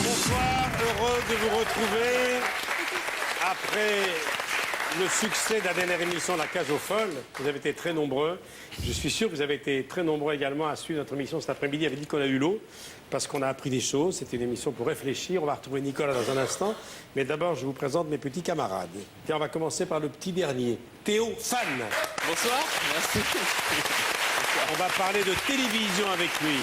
Bonsoir, heureux de vous retrouver après le succès de la dernière émission La Cage aux Folles. Vous avez été très nombreux. Je suis sûr que vous avez été très nombreux également à suivre notre émission cet après-midi avec Nicolas Hulot, parce qu'on a appris des choses. C'était une émission pour réfléchir. On va retrouver Nicolas dans un instant. Mais d'abord, je vous présente mes petits camarades. Tiens, on va commencer par le petit dernier, Théo Fan. Bonsoir, merci. On va parler de télévision avec lui.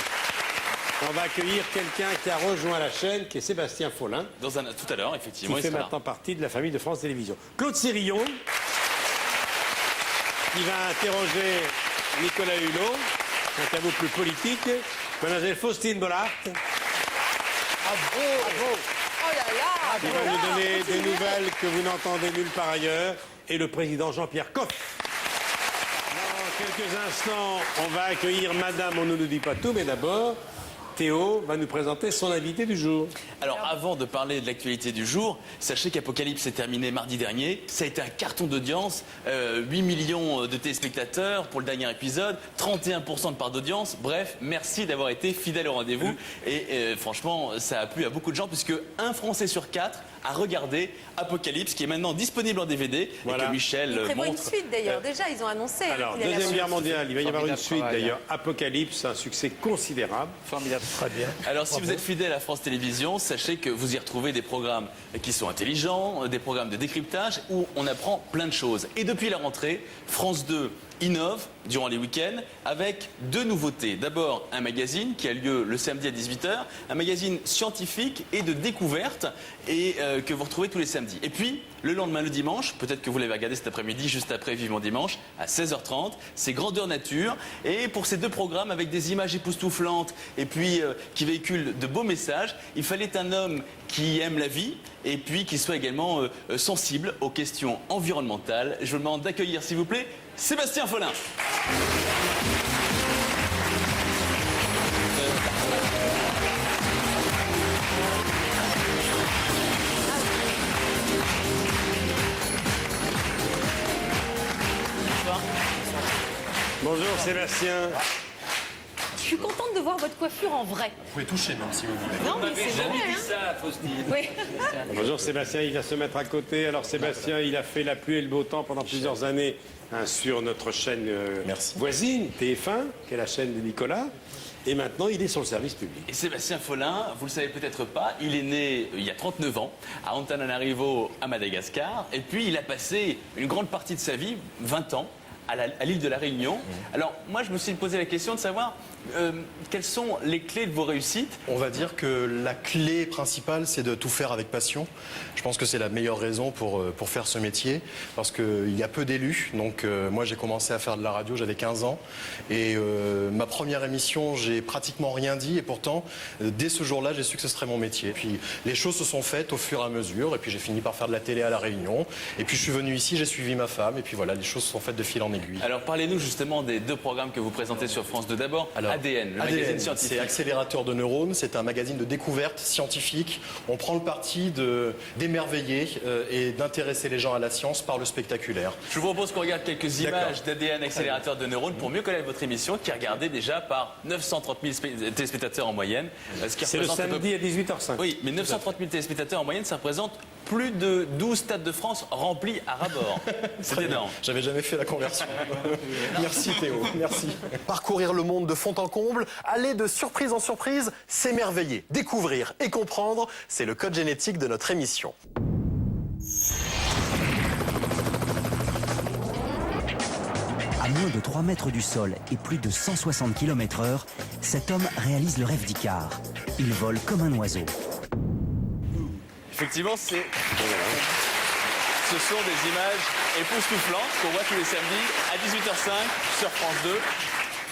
On va accueillir quelqu'un qui a rejoint la chaîne, qui est Sébastien Follin. Tout à l'heure, effectivement. Qui fait maintenant partie de la famille de France Télévisions. Claude Sérillon, qui va interroger Nicolas Hulot, un tableau plus politique. Mademoiselle Faustine Bollard. Bravo. Oh là là. Qui va nous donner des nouvelles que vous n'entendez nulle part ailleurs. Et le président Jean-Pierre Coff. Dans quelques instants, on va accueillir Madame, on ne nous dit pas tout, mais d'abord, Théo va nous présenter son invité du jour. Alors, avant de parler de l'actualité du jour, sachez qu'Apocalypse s'est terminé mardi dernier. Ça a été un carton d'audience, 8 millions de téléspectateurs pour le dernier épisode, 31% de part d'audience. Bref, merci d'avoir été fidèle au rendez-vous. Et franchement, ça a plu à beaucoup de gens, puisque un Français sur 4 a regardé Apocalypse, qui est maintenant disponible en DVD. Voilà. Et que Michel Ils prévoient une montre. suite d'ailleurs. Déjà, ils ont annoncé. Alors, qu'il allait Deuxième Guerre avoir- mondiale, il va y avoir une Formidable suite travail. d'ailleurs. Apocalypse, un succès considérable. Formidable. Très bien. Alors, si vous êtes fidèle à France Télévisions, sachez que vous y retrouvez des programmes qui sont intelligents, des programmes de décryptage où on apprend plein de choses. Et depuis la rentrée, France 2 innove durant les week-ends avec deux nouveautés. D'abord, un magazine qui a lieu le samedi à 18h, un magazine scientifique et de découverte et que vous retrouvez tous les samedis. Et puis, le lendemain, le dimanche, peut-être que vous l'avez regardé cet après-midi, juste après Vivement Dimanche, à 16h30, c'est Grandeur Nature. Et pour ces deux programmes avec des images époustouflantes et puis qui véhiculent de beaux messages, il fallait un homme qui aime la vie et puis qui soit également sensible aux questions environnementales. Je vous demande d'accueillir, s'il vous plaît, Sébastien Follin. Bonjour Sébastien. Je suis contente de voir votre coiffure en vrai. Vous pouvez toucher même si vous voulez. Non, mais c'est vrai. Hein. ça, Faustine. Oui. Bonjour Sébastien, il va se mettre à côté. Alors Sébastien, il a fait la pluie et le beau temps pendant plusieurs années sur notre chaîne voisine, TF1, qui est la chaîne de Nicolas. Et maintenant, il est sur le service public. Et Sébastien Follin, vous le savez peut-être pas, il est né il y a 39 ans à Antananarivo, à Madagascar. Et puis il a passé une grande partie de sa vie, 20 ans, à l'île de la Réunion. Alors moi, je me suis posé la question de savoir quelles sont les clés de vos réussites. On va dire que la clé principale, c'est de tout faire avec passion. Je pense que c'est la meilleure raison pour faire ce métier, parce qu'il y a peu d'élus. Donc moi, j'ai commencé à faire de la radio, j'avais 15 ans. Et ma première émission, j'ai pratiquement rien dit. Et pourtant, dès ce jour-là, j'ai su que ce serait mon métier. Puis les choses se sont faites au fur et à mesure. Et puis j'ai fini par faire de la télé à La Réunion. Et puis je suis venu ici, j'ai suivi ma femme. Et puis voilà, les choses se sont faites de fil en aiguille. Alors parlez-nous justement des deux programmes que vous présentez sur France 2. D'abord, ADN, le magazine scientifique. C'est Accélérateur de neurones, c'est un magazine de découverte scientifique. On prend le parti d'émerveiller et d'intéresser les gens à la science par le spectaculaire. Je vous propose qu'on regarde quelques images d'ADN Accélérateur de neurones pour mieux connaître votre émission, qui est regardée déjà par 930 000 téléspectateurs en moyenne. C'est le samedi à 18h05. Oui, mais 930 000 téléspectateurs en moyenne, ça représente plus de 12 stades de France remplis à ras-bord. C'est énorme. J'avais jamais fait la conversion. Merci Théo, merci. Parcourir le monde de fond en comble, aller de surprise en surprise, s'émerveiller, découvrir et comprendre, c'est le code génétique de notre émission. À moins de 3 mètres du sol et plus de 160 km/h, cet homme réalise le rêve d'Icare. Il vole comme un oiseau. Effectivement, ce sont des images époustouflantes qu'on voit tous les samedis à 18h05 sur France 2.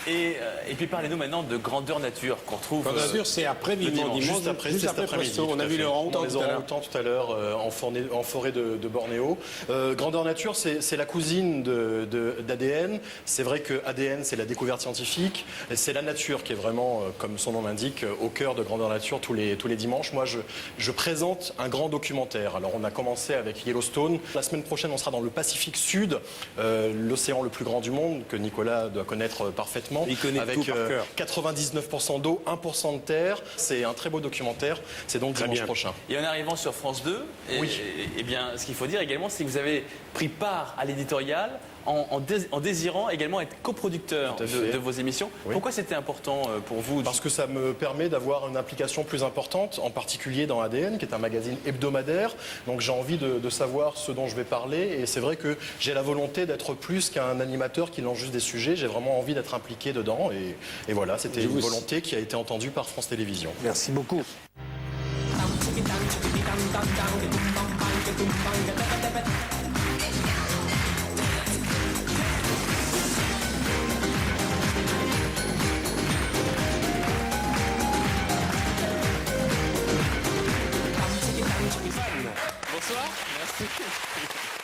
Et puis parlez-nous maintenant de Grandeur Nature qu'on retrouve. Grandeur Nature, c'est après Vivement Dimanche, juste après cet après-midi. Presto. On a vu les orang-outans les tout à l'heure. orang-outans tout à l'heure en forêt de Bornéo. Grandeur Nature, c'est la cousine d'ADN. C'est vrai que ADN, c'est la découverte scientifique. C'est la nature qui est vraiment, comme son nom l'indique, au cœur de Grandeur Nature tous les dimanches. Moi, je présente un grand documentaire. Alors, on a commencé avec Yellowstone. La semaine prochaine, on sera dans le Pacifique Sud, l'océan le plus grand du monde, que Nicolas doit connaître parfaitement. Il connaît avec tout par cœur. 99% d'eau, 1% de terre. C'est un très beau documentaire. C'est donc dimanche bien. prochain. Et en arrivant sur France 2, et bien, ce qu'il faut dire également, c'est que vous avez pris part à l'éditorial en désirant également être coproducteur Tout à fait. de vos émissions. Oui. Pourquoi c'était important pour vous? Parce que ça me permet d'avoir une implication plus importante, en particulier dans ADN, qui est un magazine hebdomadaire. Donc j'ai envie de savoir ce dont je vais parler. Et c'est vrai que j'ai la volonté d'être plus qu'un animateur qui lance juste des sujets. J'ai vraiment envie d'être impliqué dedans. Et voilà, c'était une volonté qui a été entendue par France Télévisions. Merci beaucoup. Bonsoir. Merci.